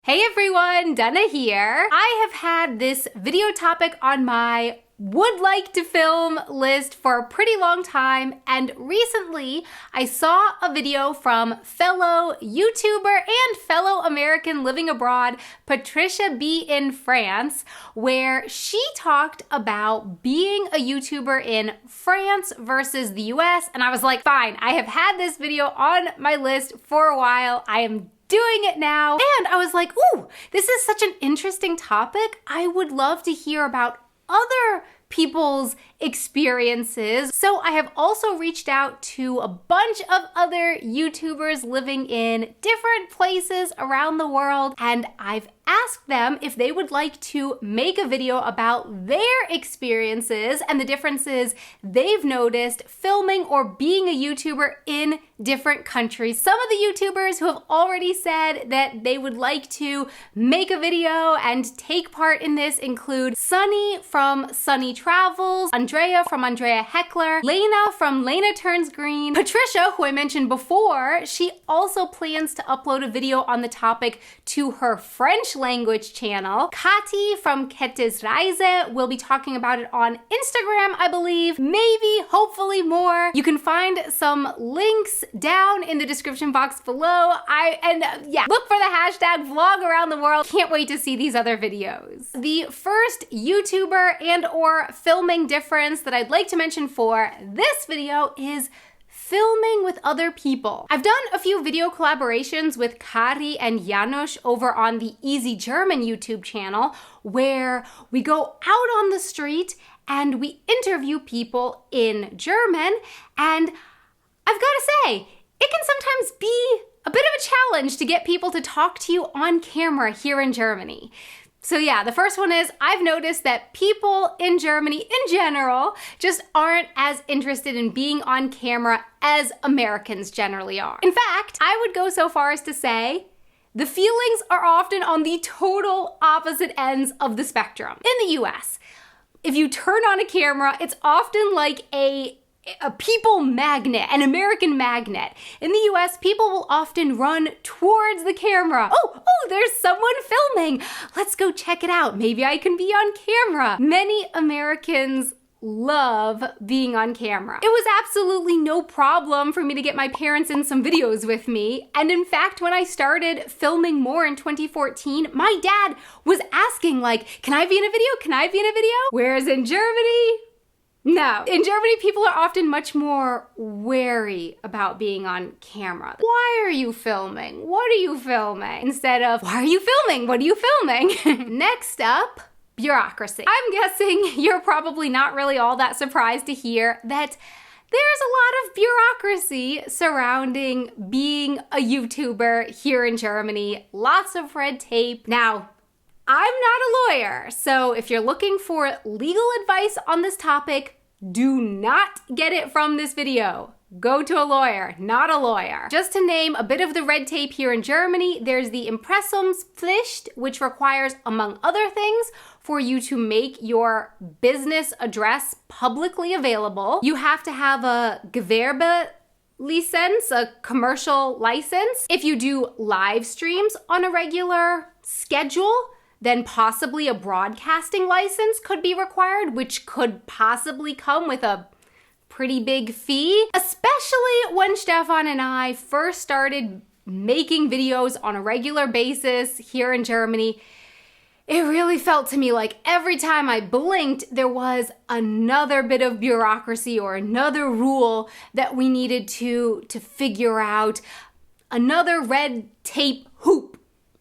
Hey everyone, Dana here. I have had this video topic on my would like to film list for a pretty long time, and recently I saw a video from fellow YouTuber and fellow American living abroad, Patricia B in France, where she talked about being a YouTuber in France versus the US, and I was like, fine, I have had this video on my list for a while. I am doing it now. And I was like, ooh, this is such an interesting topic. I would love to hear about other people's experiences. So I have also reached out to a bunch of other YouTubers living in different places around the world, and I've asked them if they would like to make a video about their experiences and the differences they've noticed filming or being a YouTuber in different countries. Some of the YouTubers who have already said that they would like to make a video and take part in this include Sunny from Sunny Travels, Andrea from Andrea Heckler, Lena from Lena Turns Green, Patricia, who I mentioned before. She also plans to upload a video on the topic to her French language channel. Kati from Kettes Reise will be talking about it on Instagram, I believe. Maybe, hopefully more. You can find some links down in the description box below. Look for the hashtag vlog around the world. Can't wait to see these other videos. The first YouTuber and or filming difference that I'd like to mention for this video is filming with other people. I've done a few video collaborations with Kari and Janusz over on the Easy German YouTube channel, where we go out on the street and we interview people in German, and I've got to say, it can sometimes be a bit of a challenge to get people to talk to you on camera here in Germany. So yeah, the first one is I've noticed that people in Germany in general just aren't as interested in being on camera as Americans generally are. In fact, I would go so far as to say the feelings are often on the total opposite ends of the spectrum. In the US, if you turn on a camera, it's often like a people magnet, an American magnet. In the US, people will often run towards the camera. Oh, there's someone filming. Let's go check it out. Maybe I can be on camera. Many Americans love being on camera. It was absolutely no problem for me to get my parents in some videos with me. And in fact, when I started filming more in 2014, my dad was asking like, can I be in a video? Can I be in a video? Whereas in Germany, no. In Germany, people are often much more wary about being on camera. Why are you filming? What are you filming? Instead of, why are you filming? What are you filming? Next up, bureaucracy. I'm guessing you're probably not really all that surprised to hear that there's a lot of bureaucracy surrounding being a YouTuber here in Germany. Lots of red tape. Now, I'm not a lawyer, so if you're looking for legal advice on this topic, do not get it from this video. Go to a lawyer, not a lawyer. Just to name a bit of the red tape here in Germany, there's the Impressumspflicht, which requires, among other things, for you to make your business address publicly available. You have to have a Gewerbelizenz, a commercial license. If you do live streams on a regular schedule, then possibly a broadcasting license could be required, which could possibly come with a pretty big fee. Especially when Stefan and I first started making videos on a regular basis here in Germany, it really felt to me like every time I blinked, there was another bit of bureaucracy or another rule that we needed to figure out, another red tape hoop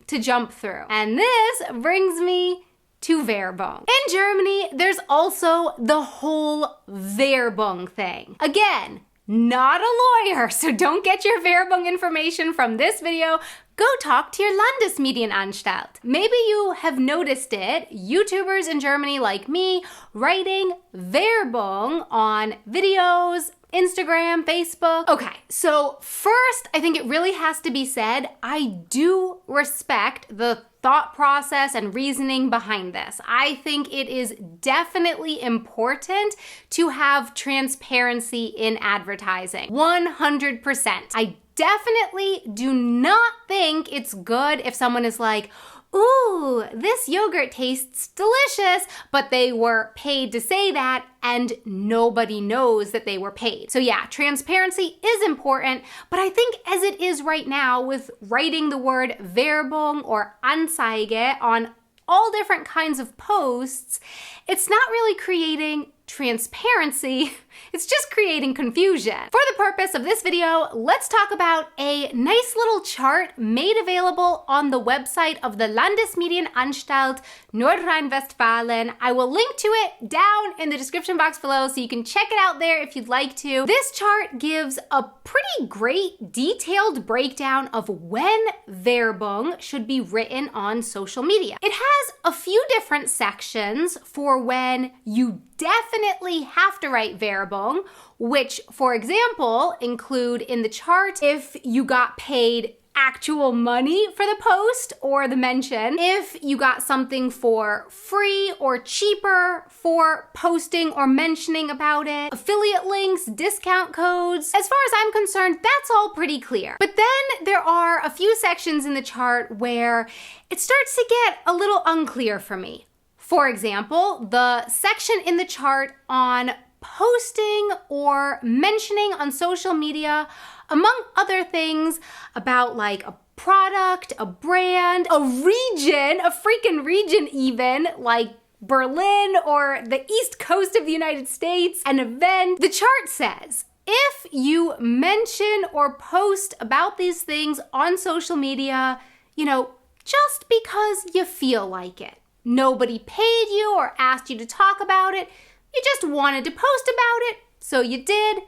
to jump through. And this brings me to Werbung. In Germany, there's also the whole Werbung thing. Again, not a lawyer, so don't get your Werbung information from this video. Go talk to your Landesmedienanstalt. Maybe you have noticed it, YouTubers in Germany like me writing Werbung on videos, Instagram, Facebook. Okay, so first, I think it really has to be said, I do respect the thought process and reasoning behind this. I think it is definitely important to have transparency in advertising. 100%. I definitely do not think it's good if someone is like, ooh, this yogurt tastes delicious, but they were paid to say that and nobody knows that they were paid. So yeah, transparency is important, but I think as it is right now with writing the word Werbung or Anzeige on all different kinds of posts, it's not really creating transparency, it's just creating confusion. For the purpose of this video, let's talk about a nice little chart made available on the website of the Landesmedienanstalt Nordrhein-Westfalen. I will link to it down in the description box below so you can check it out there if you'd like to. This chart gives a pretty great detailed breakdown of when Werbung should be written on social media. It has a few different sections for when you definitely have to write Werbung, which, for example, include in the chart if you got paid actual money for the post or the mention, if you got something for free or cheaper for posting or mentioning about it, affiliate links, discount codes. As far as I'm concerned, that's all pretty clear. But then there are a few sections in the chart where it starts to get a little unclear for me. For example, the section in the chart on posting or mentioning on social media, among other things, about like a product, a brand, a region, a freaking region even, like Berlin or the East Coast of the United States, an event. The chart says, if you mention or post about these things on social media, just because you feel like it. Nobody paid you or asked you to talk about it. You just wanted to post about it, so you did.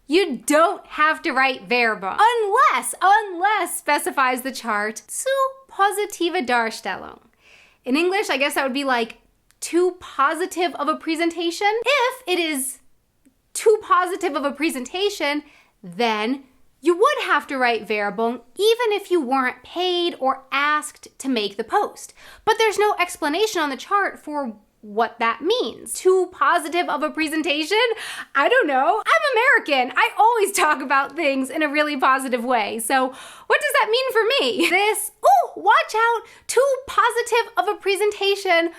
You don't have to write Werbung. Unless specifies the chart, zu positive Darstellung. In English, I guess that would be like too positive of a presentation. If it is too positive of a presentation, then you would have to write Werbung even if you weren't paid or asked to make the post. But there's no explanation on the chart for what that means. Too positive of a presentation? I don't know. I'm American. I always talk about things in a really positive way. So what does that mean for me? This, watch out, too positive of a presentation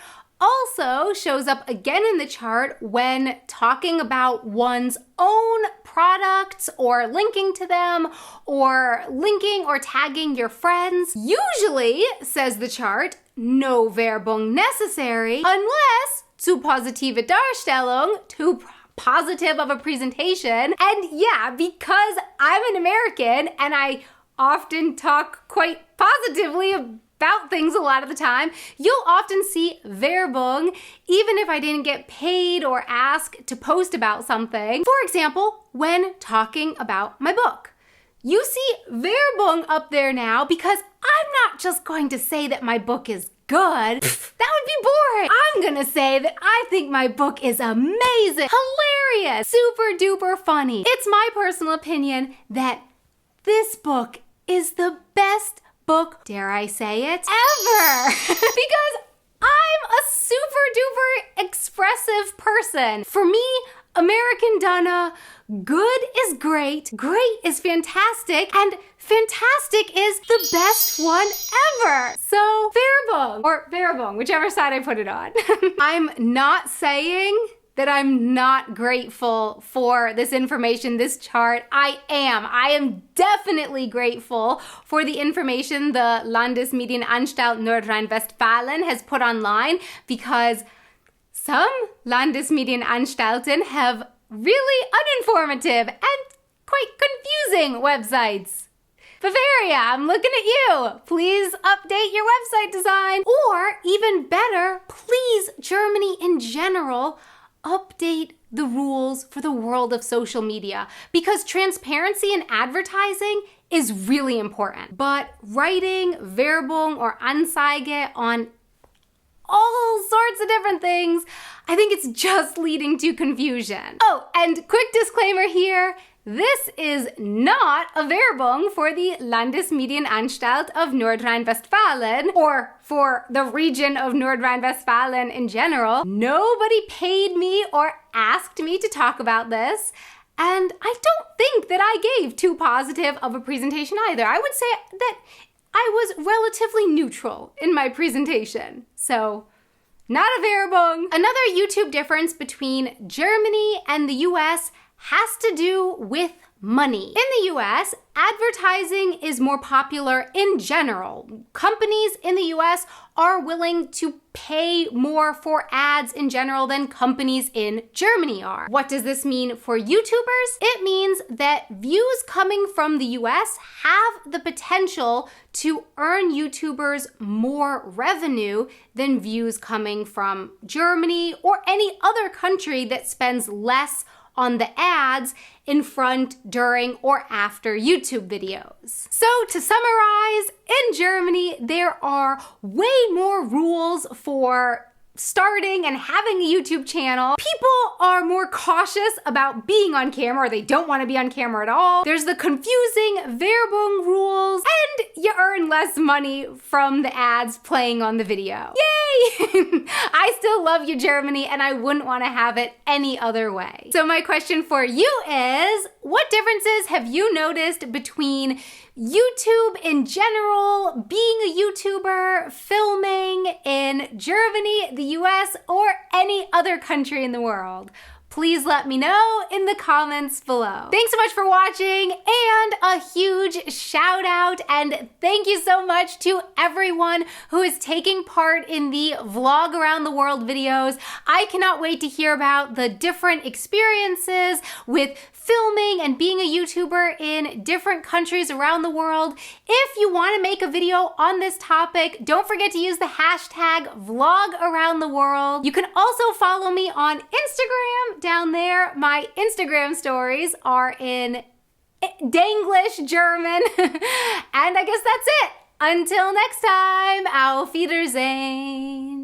also shows up again in the chart when talking about one's own products or linking to them or linking or tagging your friends. Usually, says the chart, no Werbung necessary unless zu positive Darstellung, too positive of a presentation. And yeah, because I'm an American and I often talk quite positively about things a lot of the time, you'll often see Werbung even if I didn't get paid or asked to post about something. For example, when talking about my book. You see Werbung up there now because I'm not just going to say that my book is good. That would be boring. I'm gonna say that I think my book is amazing, hilarious, super duper funny. It's my personal opinion that this book is the best book, dare I say it, ever. Because I'm a super duper expressive person. For me, American Donna, good is great is fantastic, and fantastic is the best one ever. So Werbung, or Werbung, whichever side I put it on. I'm not saying that I'm not grateful for this information, this chart. I am definitely grateful for the information the Landesmedienanstalt Nordrhein-Westfalen has put online, because some Landesmedienanstalten have really uninformative and quite confusing websites. Bavaria, I'm looking at you. Please update your website design. Or even better, please, Germany in general, update the rules for the world of social media, because transparency in advertising is really important. But writing Werbung or Anzeige on all sorts of different things, I think it's just leading to confusion. Oh, and quick disclaimer here, this is not a Werbung for the Landesmedienanstalt of Nordrhein-Westfalen, or for the region of Nordrhein-Westfalen in general. Nobody paid me or asked me to talk about this, and I don't think that I gave too positive of a presentation either. I would say that I was relatively neutral in my presentation. So, not a Werbung. Another YouTube difference between Germany and the US has to do with money. In the US, advertising is more popular in general. Companies in the US are willing to pay more for ads in general than companies in Germany are. What does this mean for YouTubers? It means that views coming from the US have the potential to earn YouTubers more revenue than views coming from Germany or any other country that spends less on the ads in front, during, or after YouTube videos. So to summarize, in Germany, there are way more rules for starting and having a YouTube channel. People are more cautious about being on camera, or they don't want to be on camera at all. There's the confusing Werbung rules, and you earn less money from the ads playing on the video. Yay! I still love you, Germany, and I wouldn't want to have it any other way. So my question for you is, what differences have you noticed between YouTube in general, being a YouTuber, filming in Germany, the US, or any other country in the world? Please let me know in the comments below. Thanks so much for watching, and a huge shout out and thank you so much to everyone who is taking part in the Vlog Around the World videos. I cannot wait to hear about the different experiences with filming and being a YouTuber in different countries around the world. If you want to make a video on this topic, don't forget to use the hashtag #VlogAroundTheWorld. You can also follow me on Instagram down there. My Instagram stories are in Danglish German. And I guess that's it. Until next time, Auf Wiedersehen.